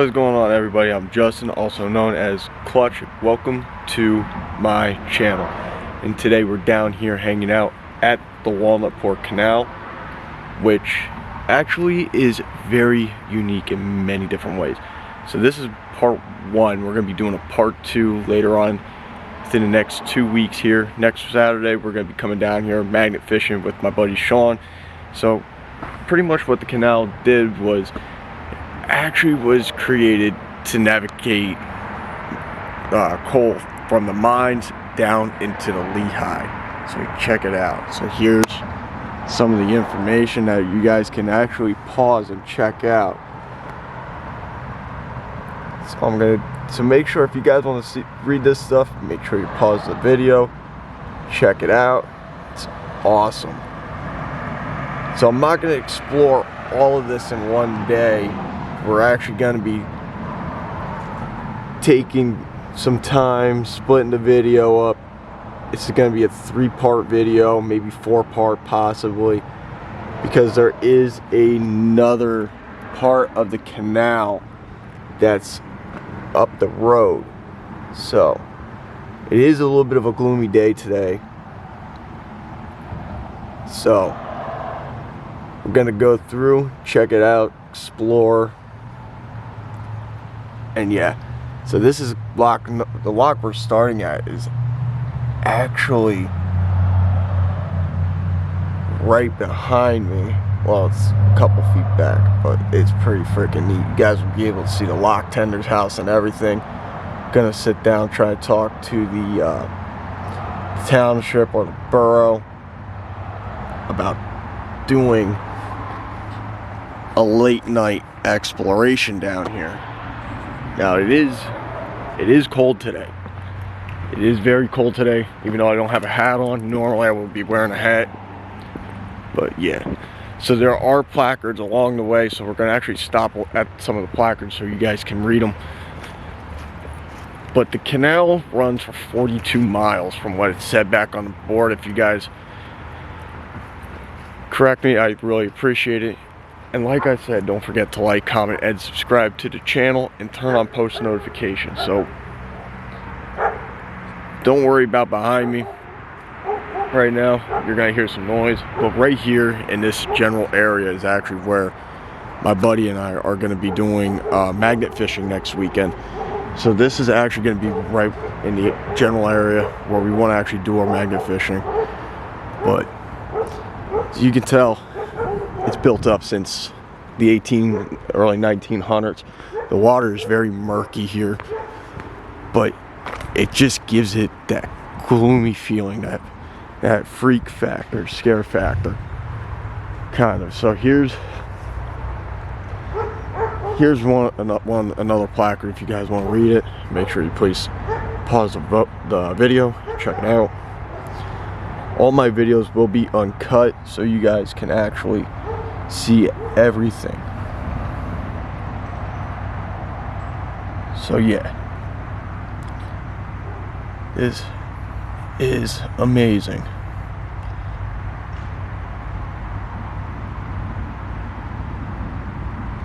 What's going on, everybody? I'm Justin, also known as Clutch. Welcome to my channel. And today we're down here hanging out at the Walnutport Canal, which actually is very unique in many different ways. So this is part one. We're going to be doing a part two later on within the next 2 weeks here. Next Saturday we're going to be coming down here magnet fishing with my buddy Sean. So pretty much what the canal did was created to navigate coal from the mines down into the Lehigh. So check it out. So here's some of the information that you guys can actually pause and check out. So make sure, if you guys want to read this stuff, make sure you pause the video, check it out. It's awesome. So I'm not going to explore all of this in one day. We're actually going to be taking some time, splitting the video up. It's going to be a 3-part video, maybe 4-part possibly, because there is another part of the canal that's up the road. So it is a little bit of a gloomy day today. So we're going to go through, check it out, explore. And yeah, so this is the lock we're starting at is actually right behind me. Well, it's a couple feet back, but it's pretty freaking neat. You guys will be able to see the lock tender's house and everything. Gonna sit down, try to talk to the township or the borough about doing a late night exploration down here. Now it is cold today. It is very cold today, even though I don't have a hat on. Normally I would be wearing a hat. But yeah. So there are placards along the way, so we're going to actually stop at some of the placards so you guys can read them. But the canal runs for 42 miles from what it said back on the board. If you guys correct me, I really appreciate it. And like I said, don't forget to like, comment, and subscribe to the channel and turn on post notifications. So don't worry about behind me. Right now, you're going to hear some noise. But right here in this general area is actually where my buddy and I are going to be doing magnet fishing next weekend. So this is actually going to be right in the general area where we want to actually do our magnet fishing. But as you can tell, it's built up since the early 1900s. The water is very murky here, but it just gives it that gloomy feeling, that freak factor, scare factor, kind of. So here's another placard. If you guys want to read it, make sure you please pause the video, check it out. All my videos will be uncut, so you guys can actually see everything. So yeah, this is amazing.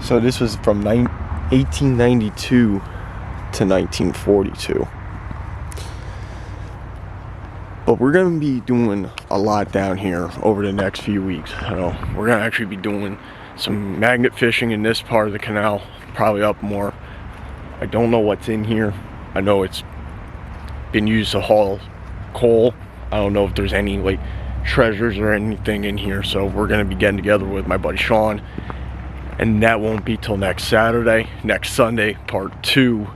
So this was from 1892 to 1942. But we're going to be doing a lot down here over the next few weeks. So we're going to actually be doing some magnet fishing in this part of the canal, probably up more. I don't know what's in here. I know it's been used to haul coal. I don't know if there's any like treasures or anything in here. So we're going to be getting together with my buddy Sean. And that won't be till next Saturday. Next Sunday, part 2,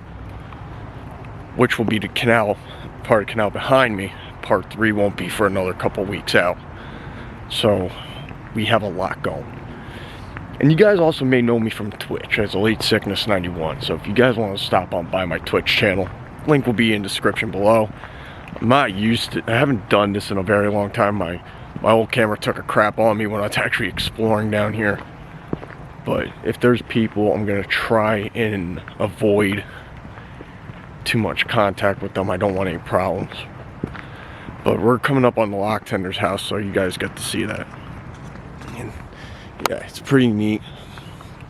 which will be the canal, part of the canal behind me. Part 3 won't be for another couple weeks out. So we have a lot going. And you guys also may know me from Twitch as Elite Sickness 91. So if you guys want to stop on by my Twitch channel, link will be in the description below. I'm not used to, I haven't done this in a very long time. My old camera took a crap on me when I was actually exploring down here. But if there's people, I'm going to try and avoid too much contact with them. I don't want any problems. But we're coming up on the lock tender's house, so you guys get to see that. And yeah, it's pretty neat.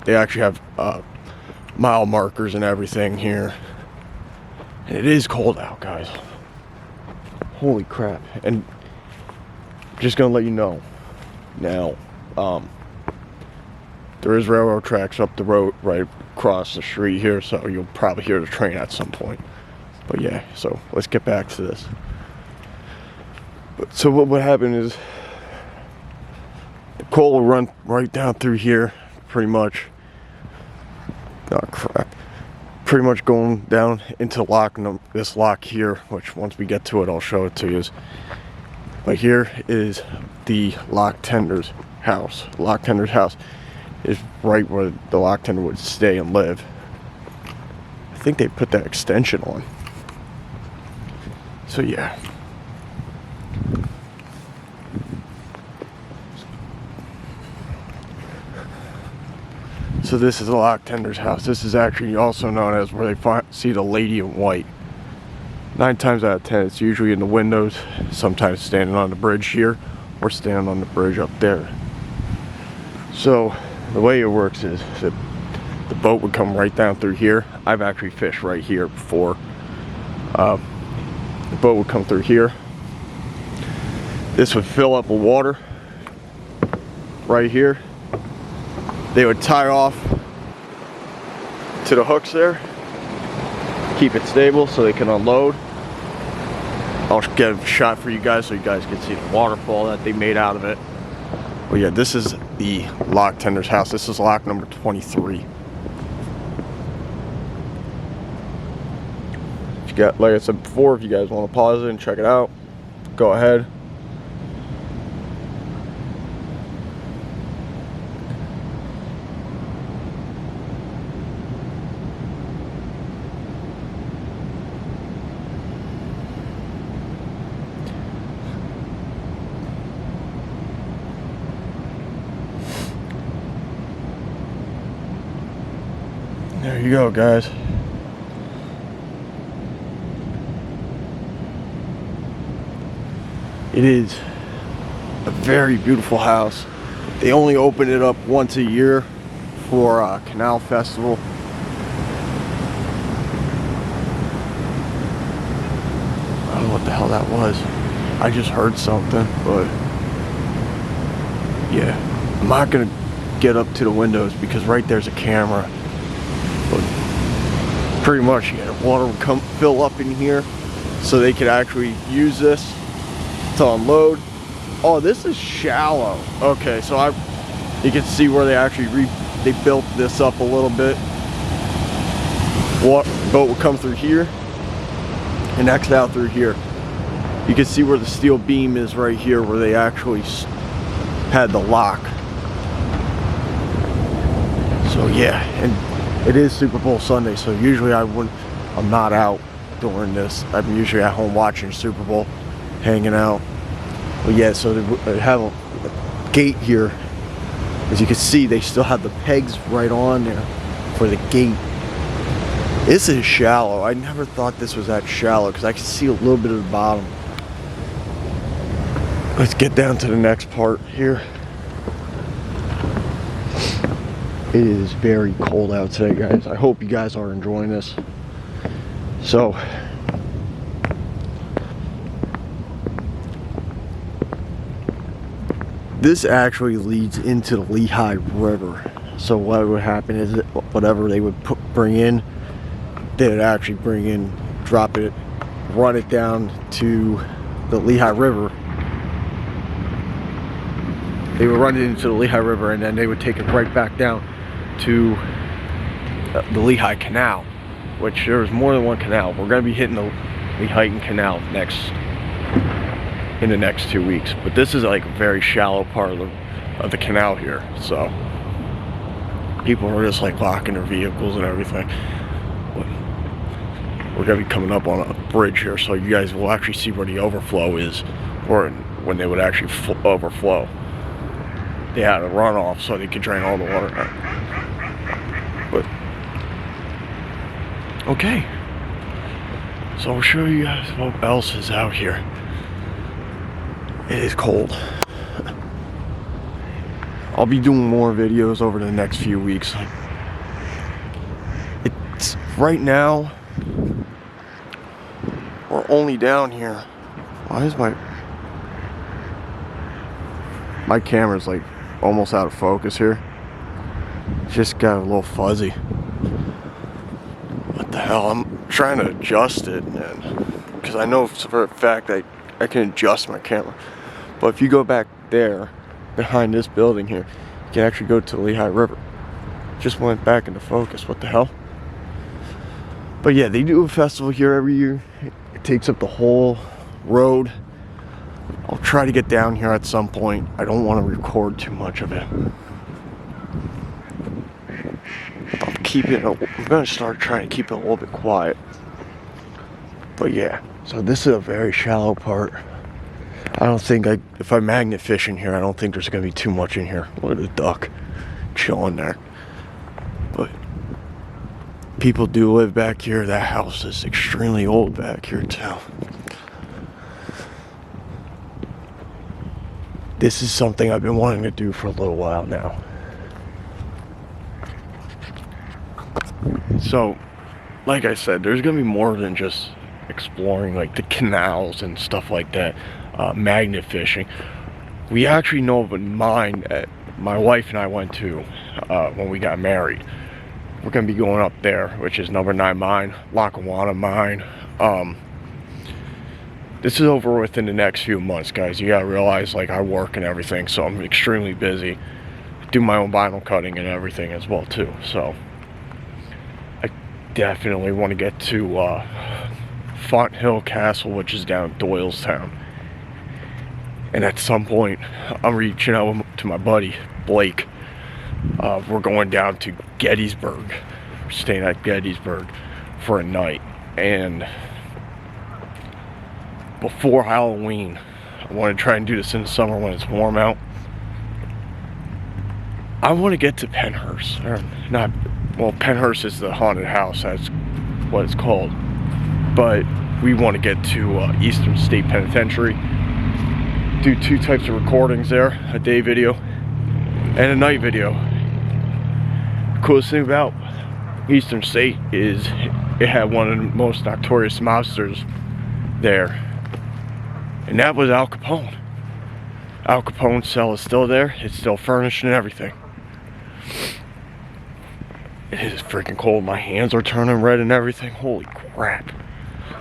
They actually have mile markers and everything here. And it is cold out, guys. Holy crap. And just gonna let you know now, there is railroad tracks up the road right across the street here, so you'll probably hear the train at some point. But yeah, so let's get back to this. So what would happen is the coal will run right down through here, pretty much. Oh crap. Pretty much going down into this lock here, which once we get to it, I'll show it to you. But here is the lock tender's house. The lock tender's house is right where the lock tender would stay and live. I think they put that extension on. So yeah. So this is the lock tender's house. This is actually also known as where they see the lady in white. 9 times out of 10, it's usually in the windows, sometimes standing on the bridge here, or standing on the bridge up there. So the way it works is that the boat would come right down through here. I've actually fished right here before. The boat would come through here. This would fill up with water right here. They would tie off to the hooks there, keep it stable so they can unload. I'll get a shot for you guys so you guys can see the waterfall that they made out of it. Well, yeah, this is the lock tender's house. This is lock number 23. You got, like I said before, if you guys want to pause it and check it out, go ahead. There you go, guys. It is a very beautiful house. They only open it up once a year for a canal festival. I don't know what the hell that was. I just heard something, but yeah. I'm not gonna get up to the windows because right there's a camera. But pretty much, yeah, the water would fill up in here so they could actually use this to unload. Oh, this is shallow. Okay, so you can see where they actually they built this up a little bit. Boat would come through here and exit out through here. You can see where the steel beam is right here, where they actually had the lock. So yeah, and it is Super Bowl Sunday, so usually I'm not out during this. I'm usually at home watching Super Bowl, hanging out. But yeah, so they have a gate here. As you can see, they still have the pegs right on there for the gate. This is shallow. I never thought this was that shallow because I can see a little bit of the bottom. Let's get down to the next part here. It is very cold out today, guys. I hope you guys are enjoying this. So, this actually leads into the Lehigh River. So what would happen is that whatever they would bring in, they would actually bring in, drop it, run it down to the Lehigh River. They would run it into the Lehigh River and then they would take it right back down to the Lehigh Canal, which there's more than one canal. We're going to be hitting the Lehigh Canal in the next 2 weeks, but this is like a very shallow part of the canal here, so people are just like locking their vehicles and everything. But we're going to be coming up on a bridge here, so you guys will actually see where the overflow is, or when they would actually overflow. They had a runoff so they could drain all the water out. But okay, so I'll show you guys what else is out here. It is cold. I'll be doing more videos over the next few weeks. right now, we're only down here. Why is my camera's like almost out of focus here? Just got a little fuzzy. What the hell? I'm trying to adjust it, man, because I know for a fact I can adjust my camera. But if you go back there, behind this building here, you can actually go to the Lehigh River. Just went back into focus. What the hell? But yeah, they do a festival here every year. It takes up the whole road. I'll try to get down here at some point. I don't want to record too much of it. I'm gonna start trying to keep it a little bit quiet. But yeah, so this is a very shallow part. I don't think if I magnet fish in here, I don't think there's gonna be too much in here. Look at the duck chilling there. But people do live back here. That house is extremely old back here too. This is something I've been wanting to do for a little while now. So, like I said, there's gonna be more than just exploring like the canals and stuff like that, magnet fishing. We actually know of a mine that my wife and I went to when we got married. We're gonna be going up there, which is number 9 mine, Lackawanna mine. This is over within the next few months, guys. You gotta realize, like, I work and everything, so I'm extremely busy. Do my own vinyl cutting and everything as well too. So I definitely want to get to Font Hill Castle, which is down Doylestown. And at some point, I'm reaching out to my buddy Blake. We're going down to Gettysburg. We're staying at Gettysburg for a night. And before Halloween, I want to try and do this in the summer when it's warm out. I want to get to Penhurst. Or not, well, Penhurst is the haunted house. That's what it's called. But we want to get to Eastern State Penitentiary. Do 2 types of recordings there, a day video and a night video. The coolest thing about Eastern State is it had one of the most notorious mobsters there, and that was Al Capone. Al Capone's cell is still there. It's still furnished and everything. It is freaking cold. My hands are turning red and everything. Holy crap.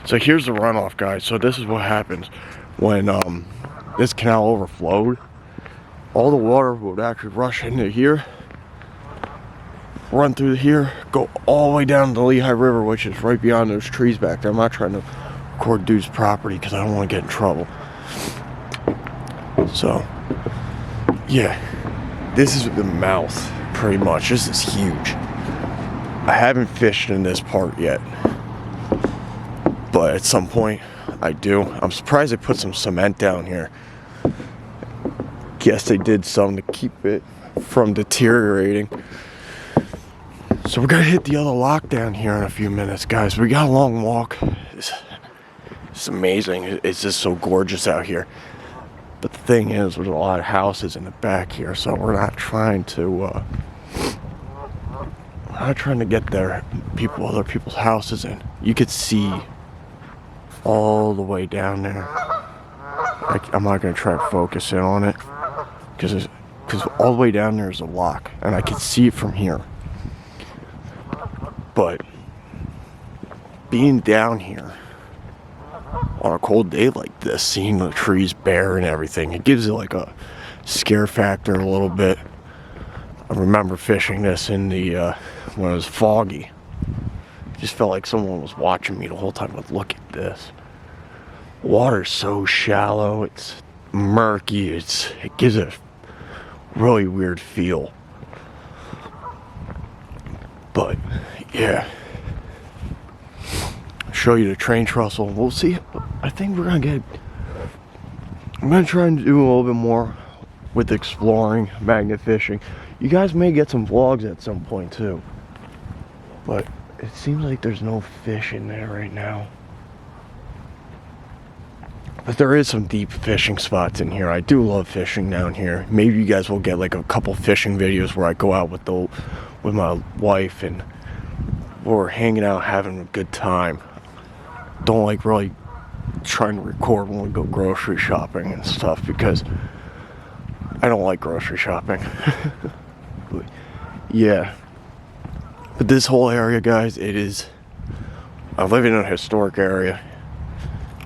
So here's the runoff, guys. So this is what happens when this canal overflowed. All the water would actually rush into here, run through here, go all the way down to the Lehigh River, which is right beyond those trees back there. I'm not trying to record dude's property because I don't want to get in trouble. So yeah, this is the mouth pretty much. This is huge. I haven't fished in this part yet, but at some point I do. I'm surprised they put some cement down here. Guess they did some to keep it from deteriorating. So we're gonna hit the other lock down here in a few minutes, guys. We got a long walk. It's amazing. It's just so gorgeous out here. But the thing is, there's a lot of houses in the back here, so we're not trying to get there. Other people's houses in. You could see all the way down there. I'm not gonna try to focus in on it because all the way down there is a lock, and I can see it from here. But being down here on a cold day like this, seeing the trees bare and everything, it gives it like a scare factor a little bit. I remember fishing this in the when it was foggy. It just felt like someone was watching me the whole time. But look at this. Water's so shallow, it's murky, it gives it a really weird feel. But yeah, I'll show you the train trestle. We'll see. I think I'm gonna try and do a little bit more with exploring, magnet fishing. You guys may get some vlogs at some point too, but it seems like there's no fish in there right now. But there is some deep fishing spots in here. I do love fishing down here. Maybe you guys will get like a couple fishing videos where I go out with my wife and people who are hanging out, having a good time. Don't like really trying to record when we go grocery shopping and stuff, because I don't like grocery shopping. But yeah. But this whole area, guys, I live in a historic area.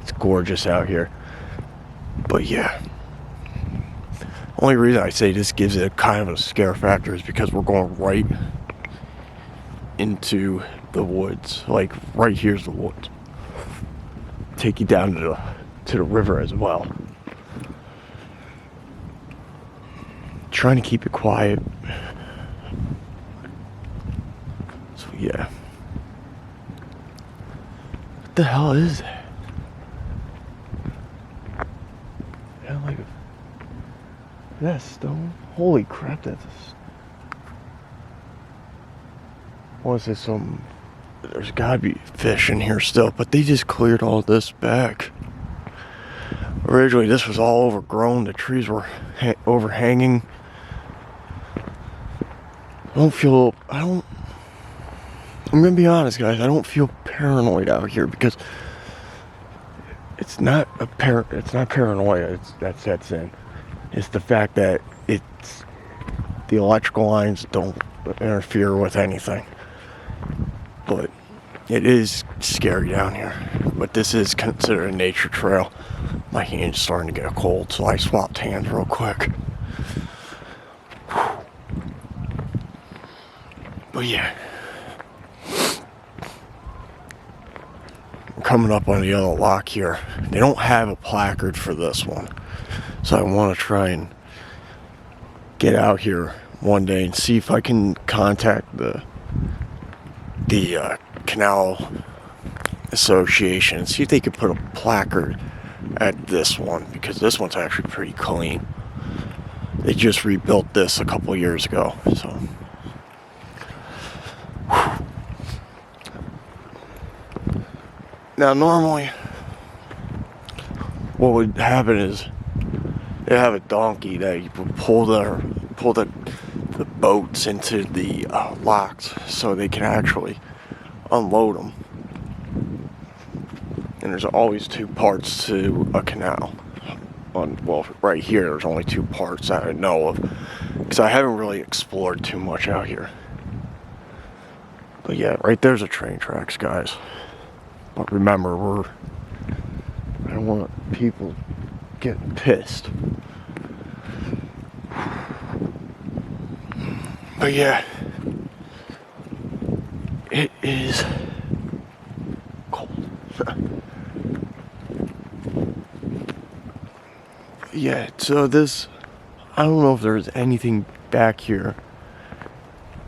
It's gorgeous out here. But yeah. Only reason I say this gives it kind of a scare factor is because we're going right into the woods. Like, right here's the woods. Take you down to the river as well. Trying to keep it quiet. So yeah. What the hell is that? Yeah, like that stone? Holy crap, that's I want to say there's gotta be fish in here still, but they just cleared all this back. Originally this was all overgrown, the trees were overhanging. I'm gonna be honest, guys, I don't feel paranoid out here, because it's not paranoia that sets in. It's the fact that the electrical lines don't interfere with anything. But it is scary down here. But this is considered a nature trail. My hand's starting to get cold, so I swapped hands real quick. But yeah. Coming up on the other lock here. They don't have a placard for this one. So I want to try and get out here one day and see if I can contact the canal association and see if they could put a placard at this one, because this one's actually pretty clean. They just rebuilt this a couple years ago, so. Now normally what would happen is they have a donkey that you would pull the boats into the locks so they can actually unload them. And there's always two parts to a canal. Well, right here there's only two parts that I know of, because I haven't really explored too much out here. But yeah, right there's a train tracks, guys. But remember, I don't want people getting pissed. But yeah, it is cold. Yeah, so I don't know if there's anything back here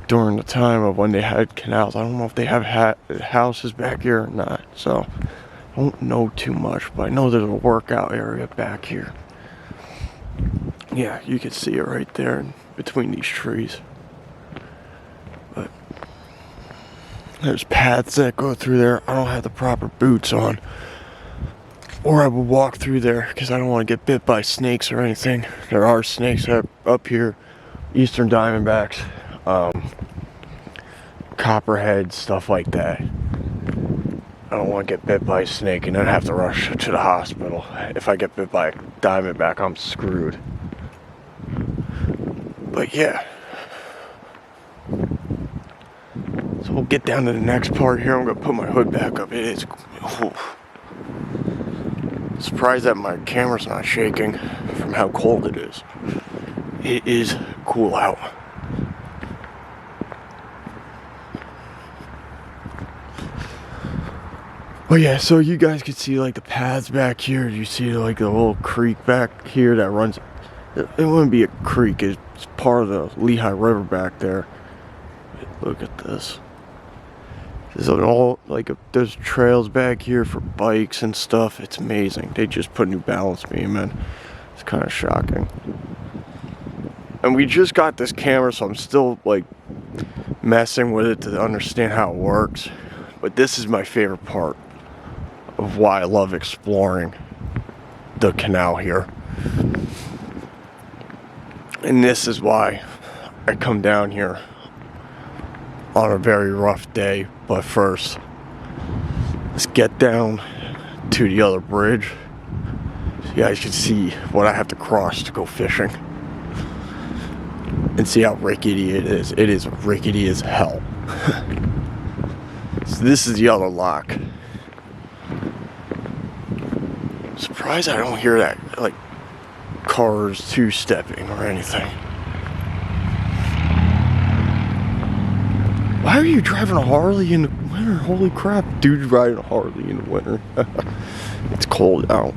during the time of when they had canals. I don't know if they have houses back here or not, so I don't know too much, but I know there's a workout area back here. Yeah, you can see it right there in between these trees. But there's paths that go through there. I don't have the proper boots on, or I would walk through there because I don't want to get bit by snakes or anything. There are snakes up here, eastern diamondbacks, copperheads, stuff like that. I don't want to get bit by a snake and then have to rush to the hospital. If I get bit by a diamondback, I'm screwed. But yeah. So we'll get down to the next part here. I'm going to put my hood back up. It is... Surprised that my camera's not shaking from how cold it is. It is cool out. Oh yeah, so you guys can see like the paths back here. You see like the little creek back here that runs. It wouldn't be a creek. It's part of the Lehigh River back there. Look at this. There's trails back here for bikes and stuff. It's amazing. They just put new balance beam in. It's kind of shocking. And we just got this camera, so I'm still like messing with it to understand how it works. But this is my favorite part of why I love exploring the canal here. And this is why I come down here on a very rough day But first, let's get down to the other bridge so you guys can see what I have to cross to go fishing. And see how rickety it is. It is rickety as hell. So this is the other lock. I'm surprised I don't hear that, like, cars two-stepping or anything. Why are you driving a Harley in the winter? Holy crap, dude's riding a Harley in the winter. It's cold out.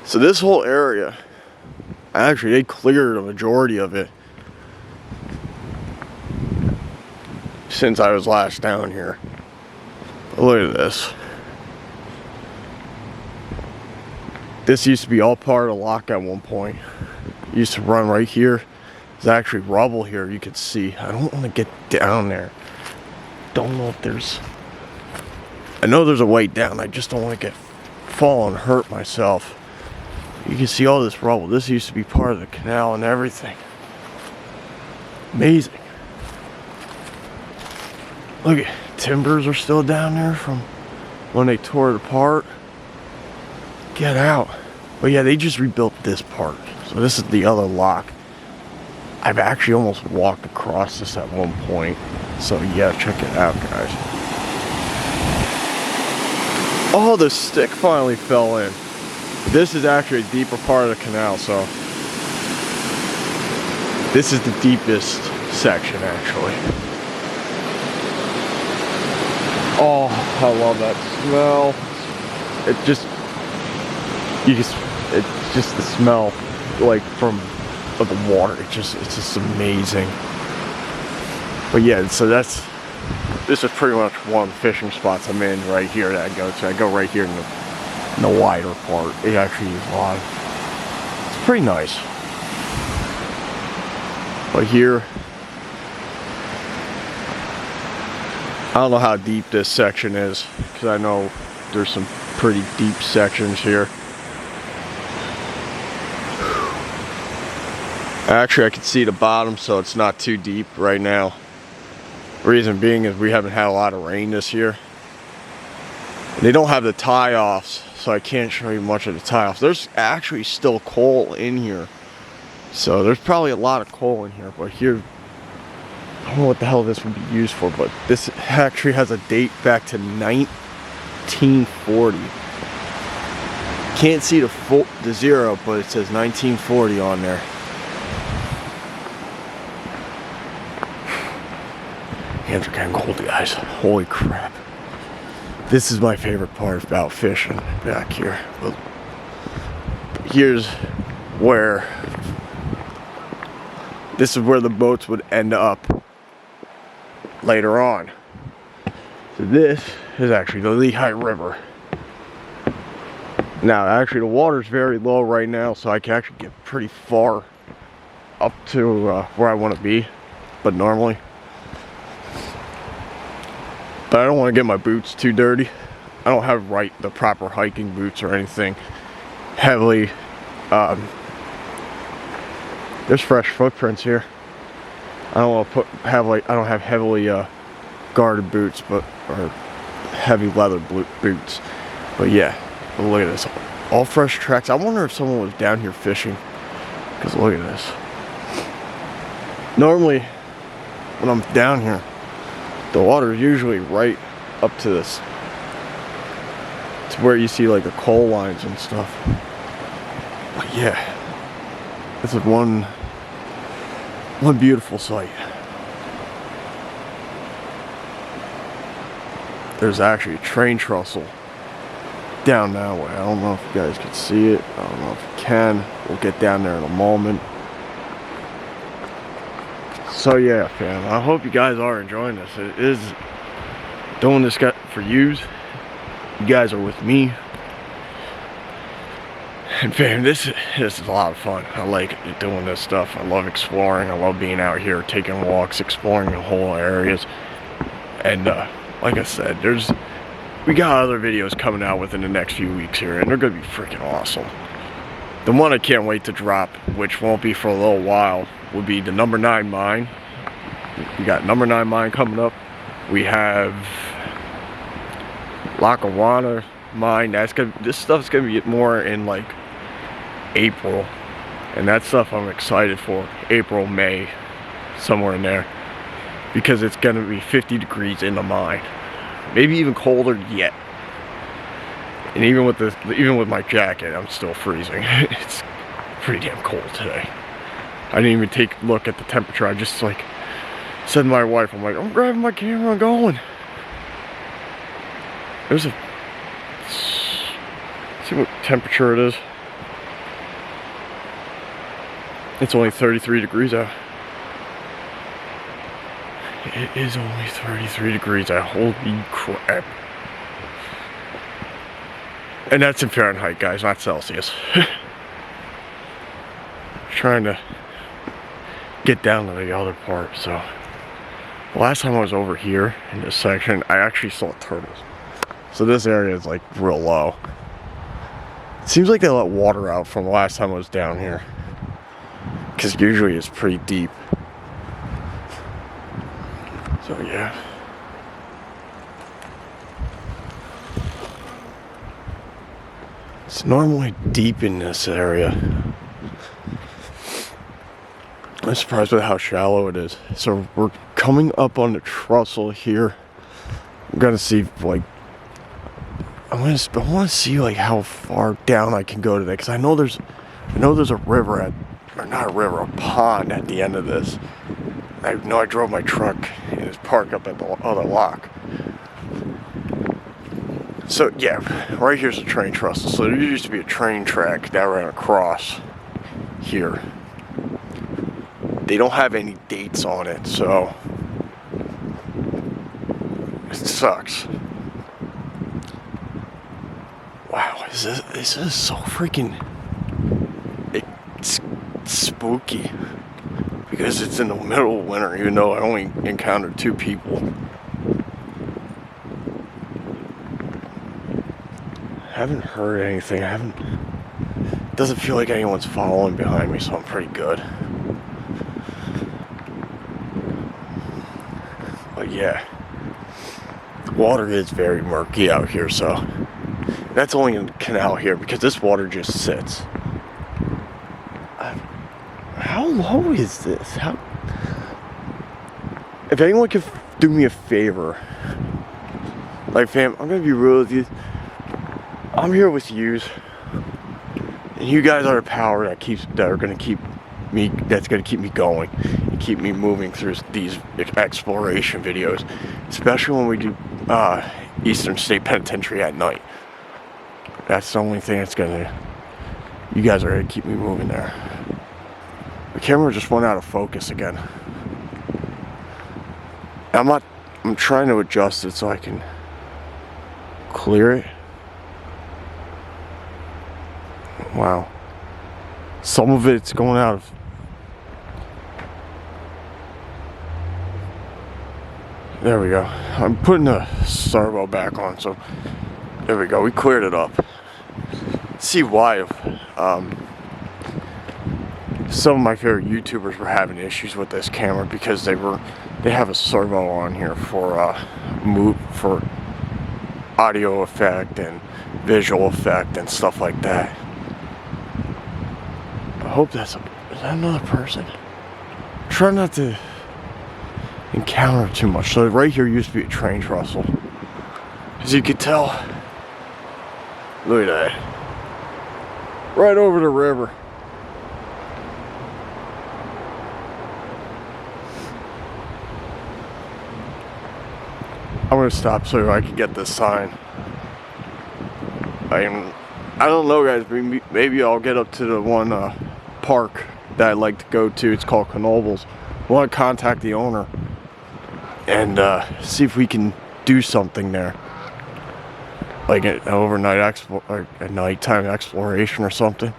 So this whole area, actually they cleared a majority of it since I was last down here. But look at this. This used to be all part of the lock at one point. It used to run right here. There's actually rubble here, you can see. I don't want to get down there. Don't know if there's... I know there's a way down. I just don't want to fall and hurt myself. You can see all this rubble. This used to be part of the canal and everything. Amazing. Look at timbers are still down there from when they tore it apart. Get out. But yeah, they just rebuilt this part. So this is the other lock. I've actually almost walked across this at one point. So yeah, check it out, guys. Oh, the stick finally fell in. This is actually a deeper part of the canal, so this is the deepest section, actually. Oh, I love that smell. It's just the smell, like, from the water. It's just amazing. But yeah, so this is pretty much one of the fishing spots I'm in right here that I go to. I go right here in the wider part. It actually is a lot. It's pretty nice. But here, I don't know how deep this section is, because I know there's some pretty deep sections here. Actually, I can see the bottom, so it's not too deep right now. Reason being is we haven't had a lot of rain this year. They don't have the tie-offs, so I can't show you much of the tie-offs. There's actually still coal in here. So there's probably a lot of coal in here, but here, I don't know what the hell this would be used for, but this actually has a date back to 1940. Can't see the zero, but it says 1940 on there. Hands are kind of cold, guys. Holy crap. This is my favorite part about fishing back here. But here's where, this is where the boats would end up later on. So this is actually the Lehigh River. Now, actually, the water's very low right now, so I can actually get pretty far up to where I want to be, but normally. But I don't want to get my boots too dirty. I don't have the proper hiking boots or anything heavily. There's fresh footprints here. I don't want to I don't have heavily guarded boots, or heavy leather boots. But yeah, look at this. All fresh tracks. I wonder if someone was down here fishing. Because look at this. Normally, when I'm down here, the water is usually right up to this. It's where you see like the coal lines and stuff. But yeah, this is one beautiful sight. There's actually a train trestle down that way. I don't know if you guys can see it. I don't know if you can. We'll get down there in a moment. So yeah, fam, I hope you guys are enjoying this. It is doing this for yous. You guys are with me. And fam, this is a lot of fun. I like doing this stuff. I love exploring. I love being out here, taking walks, exploring the whole areas. And like I said, we got other videos coming out within the next few weeks here, and they're gonna be freaking awesome. The one I can't wait to drop, which won't be for a little while, will be the number 9 mine. We got number 9 mine coming up. We have Lackawanna mine. This stuff's gonna be more in like April, and that stuff I'm excited for. April, May, somewhere in there, because it's gonna be 50 degrees in the mine, maybe even colder yet. And even with my jacket, I'm still freezing. It's pretty damn cold today. I didn't even take a look at the temperature. I just like said to my wife, I'm like, I'm grabbing my camera and going. See what temperature it is. It's only 33 degrees out. It is only 33 degrees out. Holy crap. And that's in Fahrenheit, guys, not Celsius. Trying to get down to the other part. So the last time I was over here in this section, I actually saw turtles. So this area is like real low. It seems like they let water out from the last time I was down here, because usually it's pretty deep. So yeah. It's normally deep in this area. I'm surprised with how shallow it is. So we're coming up on the trestle here. I'm gonna see like I want to see like how far down I can go today, because I know there's a river or not a river, a pond at the end of this. I know I drove my truck and it's parked up at the other lock. So yeah, right here's the train trestle. So there used to be a train track that ran across here. They don't have any dates on it, so it sucks. Wow, this is so freaking it's spooky, because it's in the middle of winter, even though I only encountered 2 people. I haven't heard anything. It doesn't feel like anyone's following behind me, so I'm pretty good. But yeah, the water is very murky out here, so that's only in the canal here, because this water just sits. How low is this? If anyone could do me a favor, like, fam, I'm gonna be real with you. I'm here with yous, and you guys are the power that's gonna keep me going and keep me moving through these exploration videos, especially when we do Eastern State Penitentiary at night. That's the only thing that's you guys are gonna keep me moving there. The camera just went out of focus again. I'm trying to adjust it so I can clear it. Wow. Some of it's going out of... There we go. I'm putting the servo back on, so there we go. We cleared it up. See why some of my favorite YouTubers were having issues with this camera, because they have a servo on here for audio effect and visual effect and stuff like that. I hope is that another person? Try not to encounter too much. So right here used to be a train trestle. As you can tell, look at that. Right over the river. I'm gonna stop so I can get this sign. I don't know, guys. Maybe I'll get up to the one park that I like to go to. It's called Knobles. I want to contact the owner and see if we can do something there, like an overnight or a nighttime exploration or something.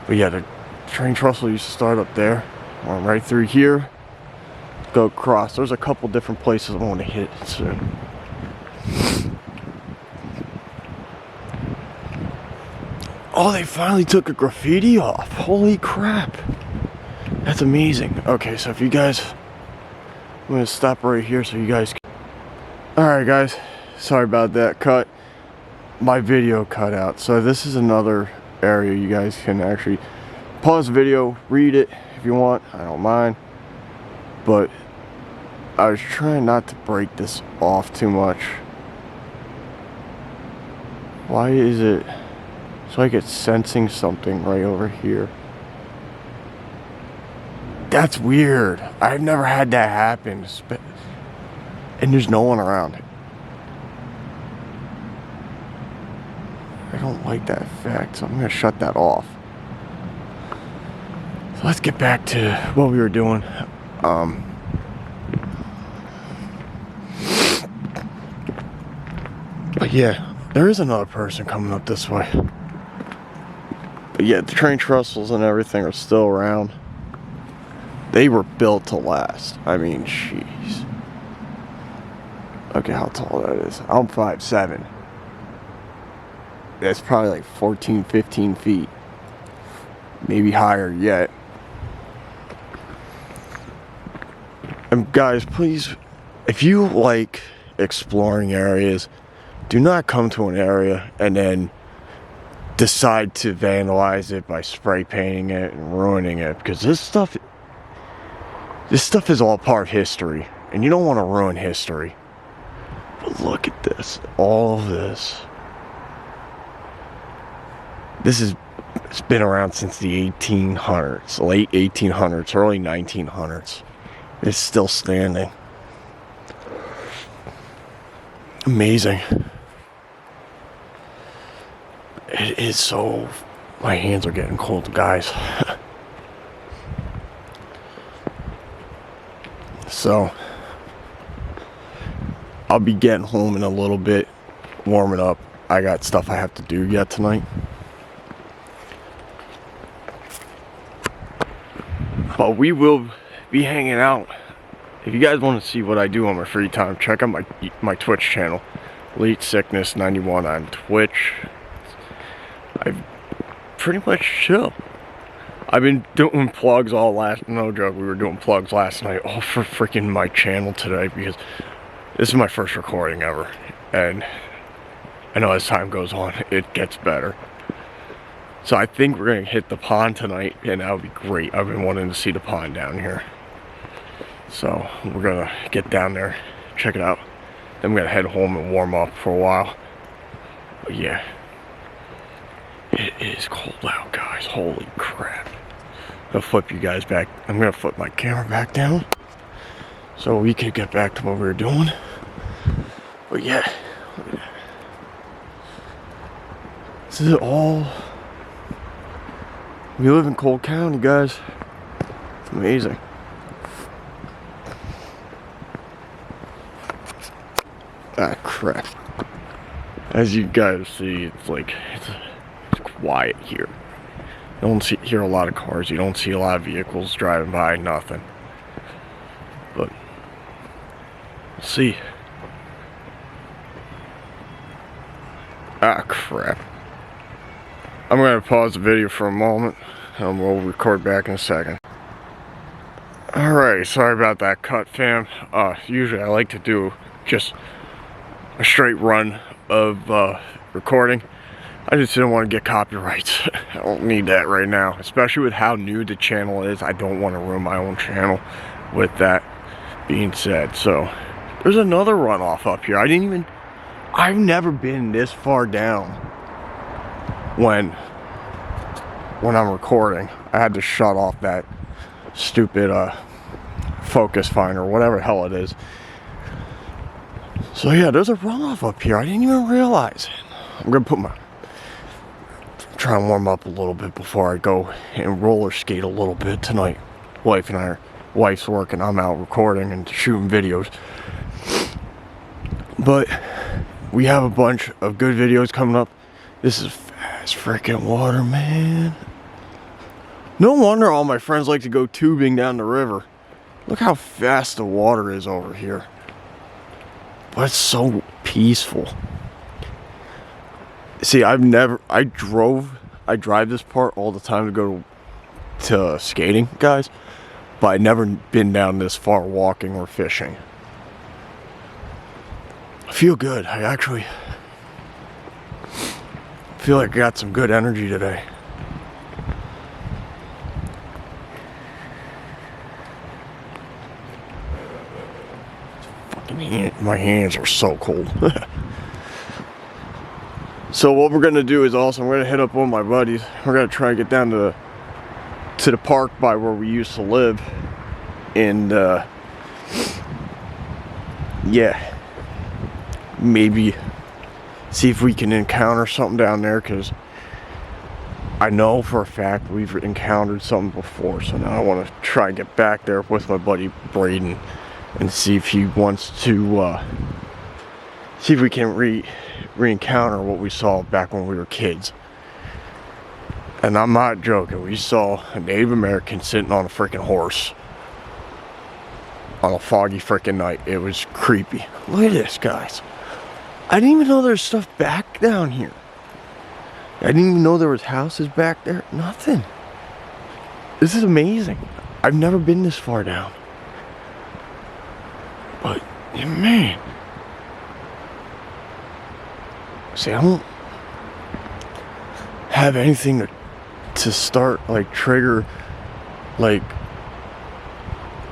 But yeah, the train trestle used to start up there, right through here, go across. There's a couple different places I want to hit soon. Oh, they finally took a graffiti off. Holy crap. That's amazing. Okay, so if you guys... I'm going to stop right here so you guys can... Alright guys, sorry about that cut. My video cut out. So this is another area you guys can actually pause the video, read it if you want. I don't mind. But I was trying not to break this off too much. Why is it? It's like it's sensing something right over here. That's weird. I've never had that happen. And there's no one around. I don't like that effect, so I'm gonna shut that off. So let's get back to what we were doing. But yeah, there is another person coming up this way. But yeah, the train trestles and everything are still around. They were built to last. I mean, jeez. Look at how tall that is. I'm 5'7". That's probably like 14, 15 feet. Maybe higher yet. And guys, please, if you like exploring areas, do not come to an area and then decide to vandalize it by spray painting it and ruining it, because this stuff is all part of history, and you don't want to ruin history. But look at this, all of this. It's been around since the 1800s, late 1800s, early 1900s. It's still standing. Amazing. It is so... My hands are getting cold, guys. So, I'll be getting home in a little bit, warming up. I got stuff I have to do yet tonight. But we will be hanging out. If you guys want to see what I do on my free time, check out my Twitch channel, Late Sickness 91 on Twitch. I pretty much chill. I've been doing plugs all no joke, we were doing plugs last night all for freaking my channel today, because this is my first recording ever, and I know as time goes on it gets better. So I think we're gonna hit the pond tonight, and that would be great. I've been wanting to see the pond down here. So we're gonna get down there, check it out. Then we're gonna head home and warm up for a while. But yeah, it is cold out, guys. Holy crap. I'm gonna flip you guys back. I'm gonna flip my camera back down so we could get back to what we were doing. But yeah, this is all... We live in Cole County, guys. It's amazing. Ah, crap. As you guys see, it's like, it's quiet here. You don't hear a lot of cars. You don't see a lot of vehicles driving by, nothing. But, we'll see. Ah, crap. I'm going to pause the video for a moment, and we'll record back in a second. Alright, sorry about that cut, fam. Usually I like to do just a straight run of recording. I just didn't want to get copyrights. I don't need that right now, especially with how new the channel is. I don't want to ruin my own channel with that being said. So, there's another runoff up here. I've never been this far down when I'm recording. I had to shut off that stupid focus finder, whatever the hell it is. So yeah, there's a runoff up here. I didn't even realize it. I'm gonna try and warm up a little bit before I go and roller skate a little bit tonight. Wife's working, I'm out recording and shooting videos. But we have a bunch of good videos coming up. This is fast freaking water, man. No wonder all my friends like to go tubing down the river. Look how fast the water is over here. But it's so peaceful. See, I drive this part all the time to go to skating, guys. But I've never been down this far walking or fishing. I feel good. I actually feel like I got some good energy today. My hands are so cold. So what we're gonna do is also I'm gonna hit up one of my buddies. We're gonna try and get down to the park by where we used to live, and yeah, maybe see if we can encounter something down there, because I know for a fact we've encountered something before. So now I want to try and get back there with my buddy Braden and see if he wants to see if we can re-encounter what we saw back when we were kids. And I'm not joking, we saw a Native American sitting on a freaking horse on a foggy freaking night. It was creepy. Look at this, guys. I didn't even know there's stuff back down here. I didn't even know there was houses back there. Nothing. This is amazing. I've never been this far down. But, man. See, I don't have anything to start, like, trigger, like,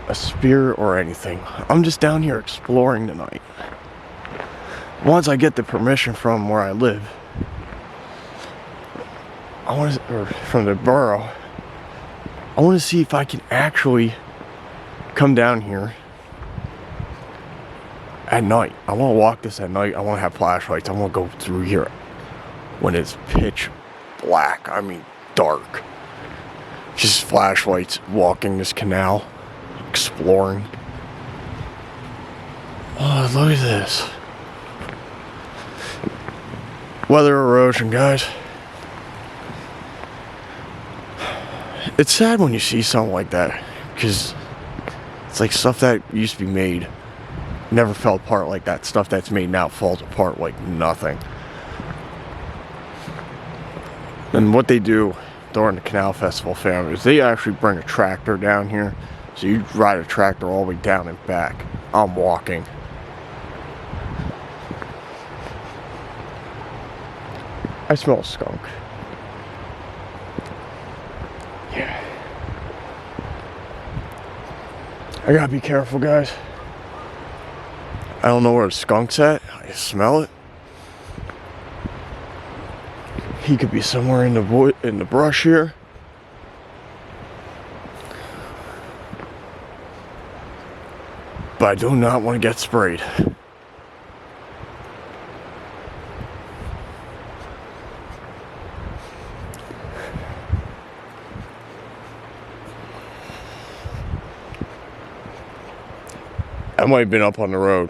a spirit or anything. I'm just down here exploring tonight. Once I get the permission from where I live, or from the borough, I want to see if I can actually come down here at night. I want to walk this at night. I want to have flashlights. I want to go through here when it's pitch black. I mean dark. Just flashlights, walking this canal, exploring. Oh, look at this. Weather erosion, guys. It's sad when you see something like that, because it's like stuff that used to be made never fell apart like that. Stuff that's made now falls apart like nothing. And what they do during the Canal Festival, family, is they actually bring a tractor down here. So you ride a tractor all the way down and back. I'm walking. I smell a skunk. Yeah. I gotta be careful, guys. I don't know where the skunk's at. I smell it. He could be somewhere in the brush here. But I do not want to get sprayed. I might have been up on the road,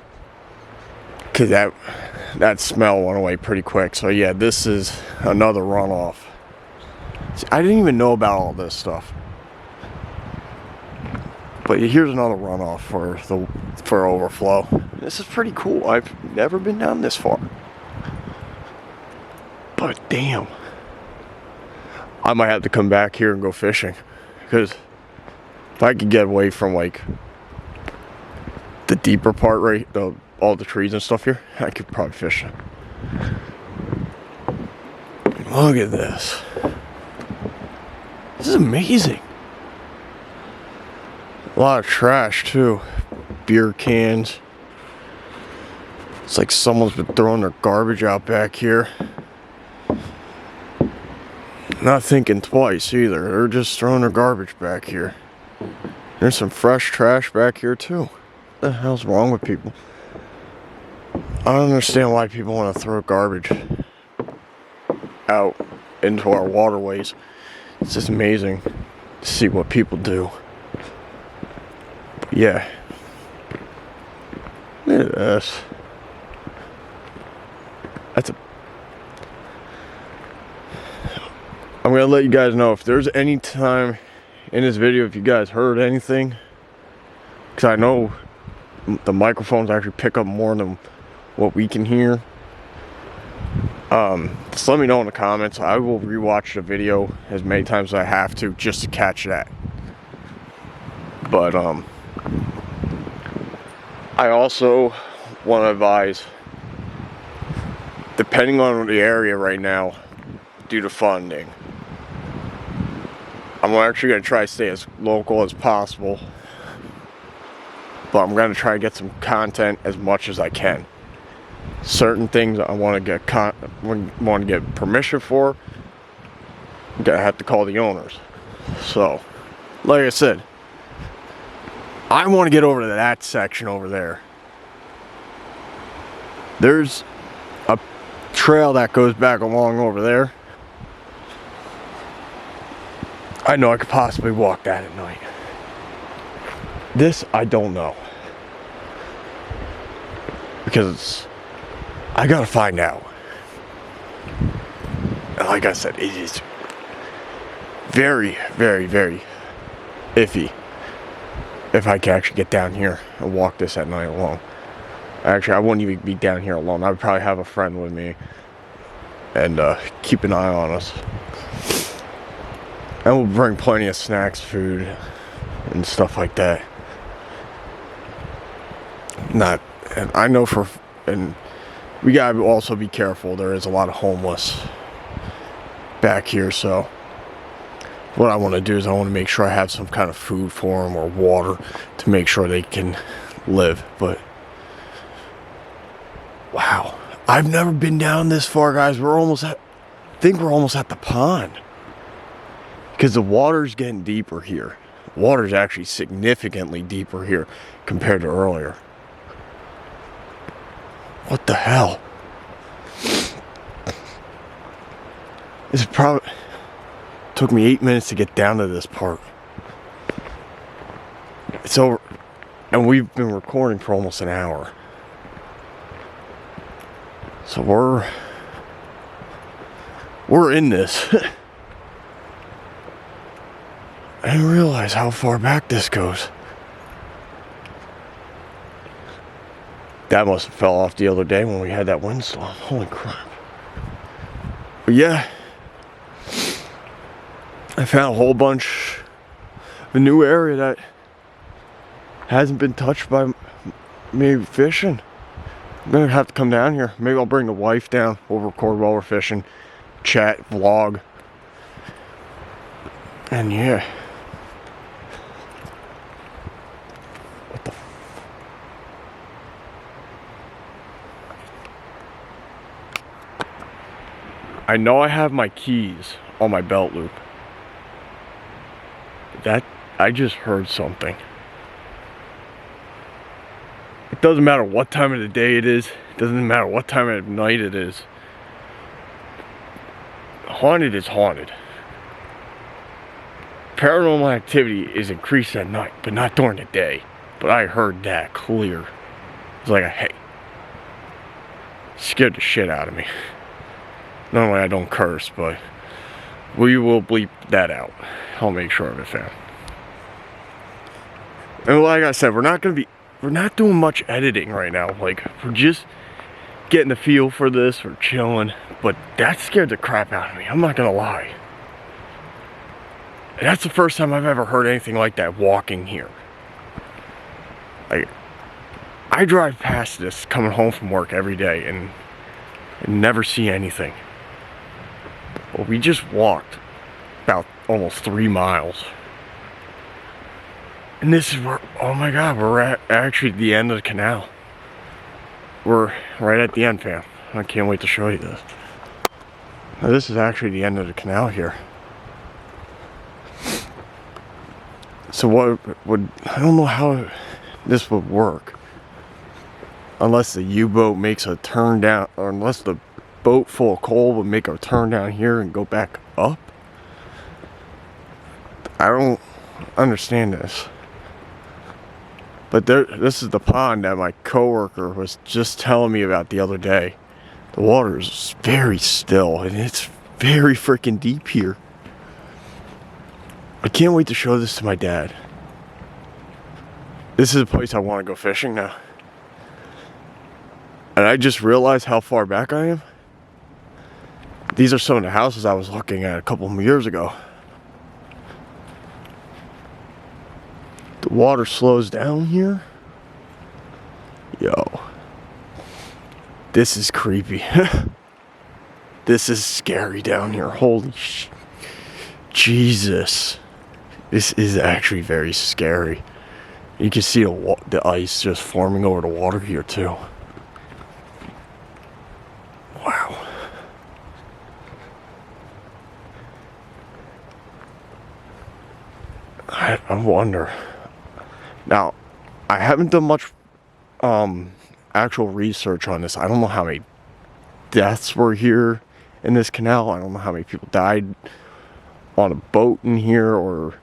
because that smell went away pretty quick. So yeah, this is another runoff. See, I didn't even know about all this stuff. But here's another runoff for overflow. This is pretty cool. I've never been down this far. But damn, I might have to come back here and go fishing, because if I could get away from like the deeper part, right, all the trees and stuff here, I could probably fish. Look at this. This is amazing. A lot of trash too. Beer cans. It's like someone's been throwing their garbage out back here. Not thinking twice either. They're just throwing their garbage back here. There's some fresh trash back here too. What the hell's wrong with people? I don't understand why people want to throw garbage out into our waterways. It's just amazing to see what people do. But yeah. Look at this. I'm going to let you guys know if there's any time in this video if you guys heard anything. Because I know the microphones actually pick up more than what we can hear. Just let me know in the comments. I will rewatch the video as many times as I have to just to catch that. But I also want to advise depending on the area right now, due to funding, I'm actually going to try to stay as local as possible. But I'm going to try to get some content as much as I can. Certain things I want to get permission for, I'm going to have to call the owners. So, like I said, I want to get over to that section over there. There's a trail that goes back along over there. I know I could possibly walk that at night. This, I don't know. Because I gotta find out. And like I said, it is very, very, very iffy if I can actually get down here and walk this at night alone. Actually, I wouldn't even be down here alone. I would probably have a friend with me and keep an eye on us. And we'll bring plenty of snacks, food, and stuff like that. And I know and we gotta also be careful. There is a lot of homeless back here, so what I want to do is I want to make sure I have some kind of food for them or water to make sure they can live. But wow, I've never been down this far, guys. I think we're almost at the pond because the water's getting deeper here. The water's actually significantly deeper here compared to earlier. What the hell? This probably took me 8 minutes to get down to this part. It's over, and we've been recording for almost an hour. So we're in this. I didn't realize how far back this goes. That must have fell off the other day when we had that windstorm. Holy crap. But yeah, I found a whole bunch of a new area that hasn't been touched by me fishing. I'm gonna have to come down here. Maybe I'll bring the wife down. We'll record while we're fishing, chat, vlog. And yeah. What the I know I have my keys on my belt loop. I just heard something. It doesn't matter what time of the day it is. It doesn't matter what time of night it is. Haunted is haunted. Paranormal activity is increased at night, but not during the day. But I heard that clear. It was like a hey. Scared the shit out of me. Normally I don't curse, but we will bleep that out. I'll make sure of it, fam. And like I said, we're not doing much editing right now. Like, we're just getting the feel for this, we're chilling. But that scared the crap out of me, I'm not gonna lie. And that's the first time I've ever heard anything like that walking here. Like, I drive past this coming home from work every day and never see anything. Well, we just walked about almost 3 miles. And this is where, oh my god, we're at actually the end of the canal. We're right at the end, fam. I can't wait to show you this. Now, this is actually the end of the canal here. So I don't know how this would work. Unless the U-boat makes a turn down, or unless the boat full of coal would make a turn down here and go back up. I don't understand this. But this is the pond that my coworker was just telling me about the other day. The water is very still and it's very freaking deep here. I can't wait to show this to my dad. This is a place I want to go fishing now. And I just realized how far back I am. These are some of the houses I was looking at a couple of years ago. The water slows down here. Yo. This is creepy. This is scary down here. Holy Jesus. This is actually very scary. You can see the ice just forming over the water here too. Wow. I wonder. Now, I haven't done much actual research on this. I don't know how many deaths were here in this canal. I don't know how many people died on a boat in here or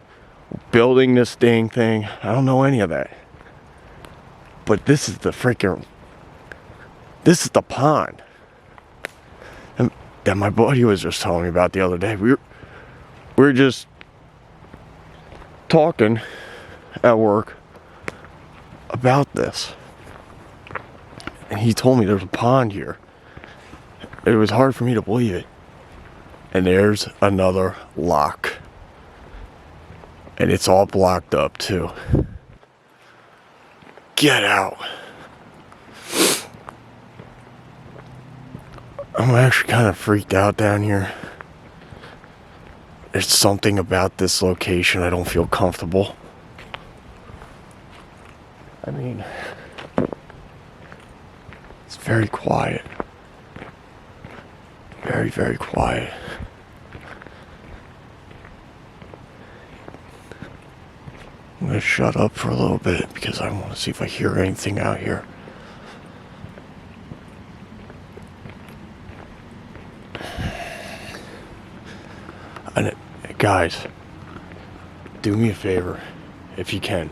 building this dang thing. I don't know any of that. But this is the pond that my buddy was just telling me about the other day. We were just talking at work about this, and he told me there's a pond here. It was hard for me to believe it. And there's another lock, and it's all blocked up too. Get out. I'm actually kind of freaked out down here. There's something about this location I don't feel comfortable. I mean, it's very quiet. Very, very quiet. I'm gonna shut up for a little bit because I want to see if I hear anything out here. And guys, do me a favor, if you can,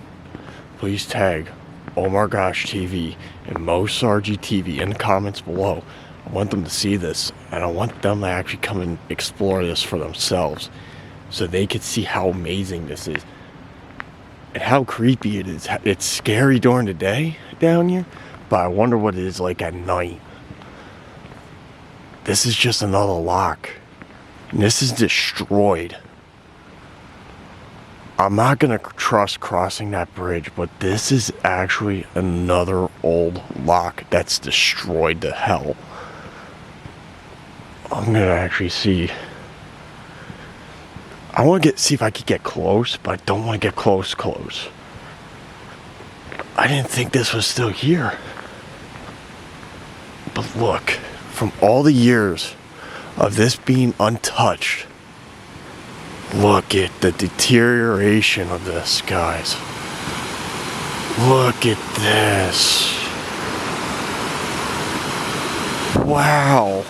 please tag Omar Gosh TV and Mo Sargi TV in the comments below. I want them to see this, and I want them to actually come and explore this for themselves so they could see how amazing this is and how creepy it is. It's scary during the day down here, but I wonder what it is like at night. This is just another lock, and this is destroyed. I'm not gonna trust crossing that bridge, but this is actually another old lock that's destroyed to hell. I'm gonna actually see. I want to see if I could get close, but I don't want to get close. I didn't think this was still here. But look, from all the years of this being untouched, look at the deterioration of this, guys. Look at this. Wow.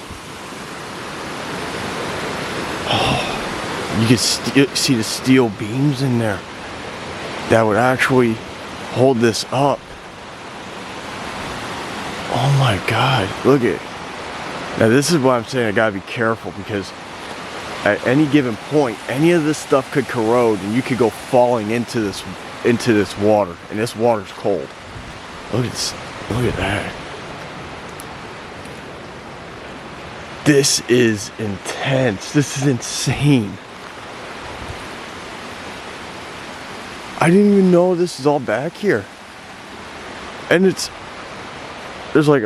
You can see the steel beams in there that would actually hold this up. Oh my God, look at it. Now this is why I'm saying I gotta be careful, because at any given point, any of this stuff could corrode and you could go falling into this water, and this water's cold. Look at this, look at that. This is intense. This is insane. I didn't even know this is all back here. And there's like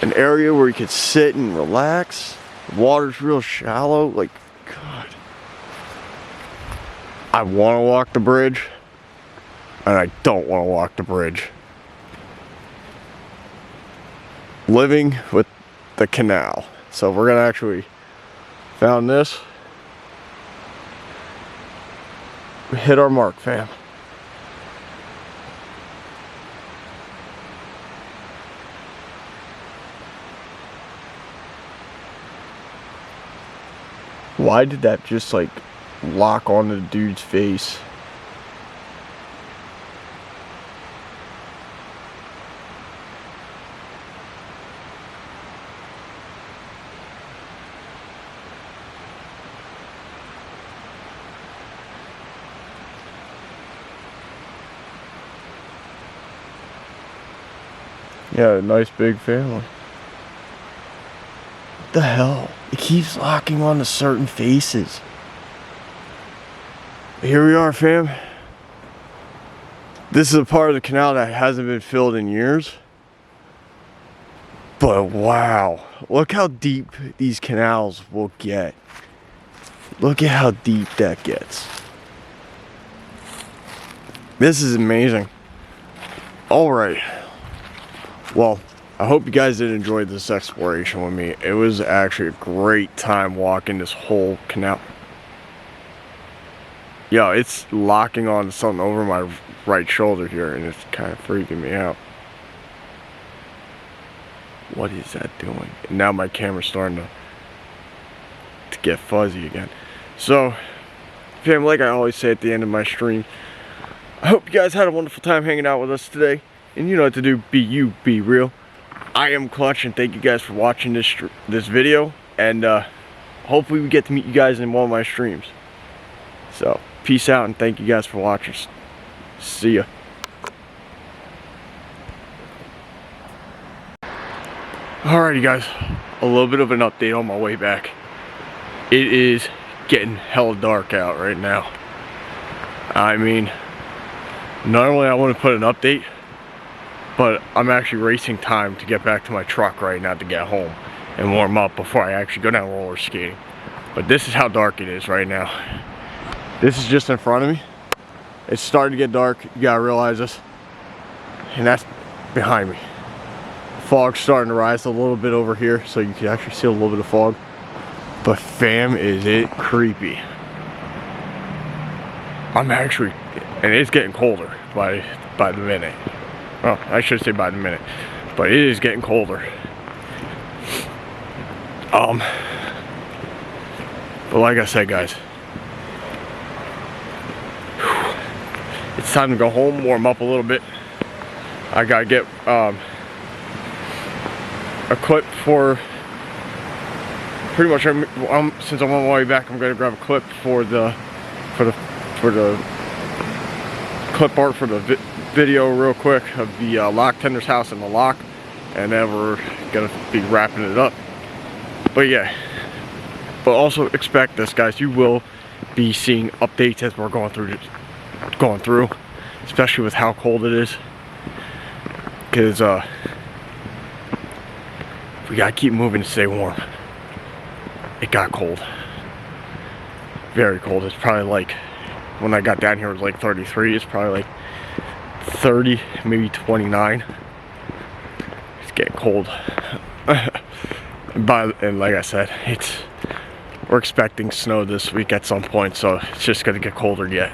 an area where you could sit and relax. The water's real shallow. Like, God. I want to walk the bridge, and I don't want to walk the bridge. Living with the canal. So we're gonna actually found this. We hit our mark, fam. Why did that just like lock onto the dude's face? Yeah, a nice big family. What the hell? It keeps locking on to certain faces. Here we are, fam. This is a part of the canal that hasn't been filled in years. But wow, look how deep these canals will get. Look at how deep that gets. This is amazing. All right. Well, I hope you guys did enjoy this exploration with me. It was actually a great time walking this whole canal. Yo, it's locking on something over my right shoulder here, and it's kind of freaking me out. What is that doing? And now my camera's starting to get fuzzy again. So, fam, like I always say at the end of my stream, I hope you guys had a wonderful time hanging out with us today. And you know what to do. Be you, be real. I am Clutch, and thank you guys for watching this video. And hopefully we get to meet you guys in one of my streams. So, peace out, and thank you guys for watching. See ya. Alrighty guys, a little bit of an update on my way back. It is getting hella dark out right now. I mean, normally I want to put an update, but I'm actually racing time to get back to my truck right now to get home and warm up before I actually go down roller skating. But this is how dark it is right now. This is just in front of me. It's starting to get dark, you gotta realize this. And that's behind me. Fog's starting to rise a little bit over here, so you can actually see a little bit of fog. But fam, is it creepy. I'm actually, and it's getting colder by the minute. Well, I should say by the minute, but it is getting colder. But like I said, guys, it's time to go home, warm up a little bit. I gotta get a clip for pretty much since I'm on my way back. I'm gonna grab a clip for the clip art for the video real quick of the lock tender's house and the lock, and then we're gonna be wrapping it up. But yeah, but also expect this, guys. You will be seeing updates as we're going through, especially with how cold it is, because we gotta keep moving to stay warm. It got cold, very cold. It's probably like, when I got down here it was like 33. It's probably like 30, maybe 29. It's getting cold. And like I said, we're expecting snow this week at some point, so it's just gonna get colder yet.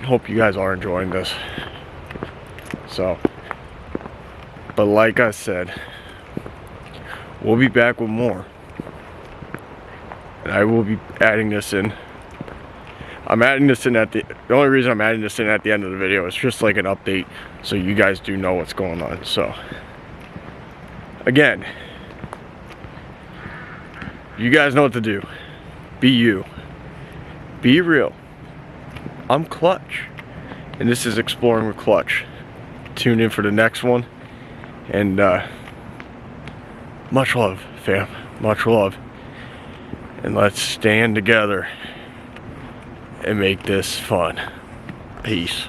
Hope you guys are enjoying this. So, but like I said, we'll be back with more, and I will be adding this in. I'm adding this in the only reason I'm adding this in at the end of the video is just like an update, so you guys do know what's going on. So again, you guys know what to do. Be you, be real. I'm Clutch, and this is Exploring with Clutch. Tune in for the next one, and much love, fam. Much love. And let's stand together and make this fun. Peace.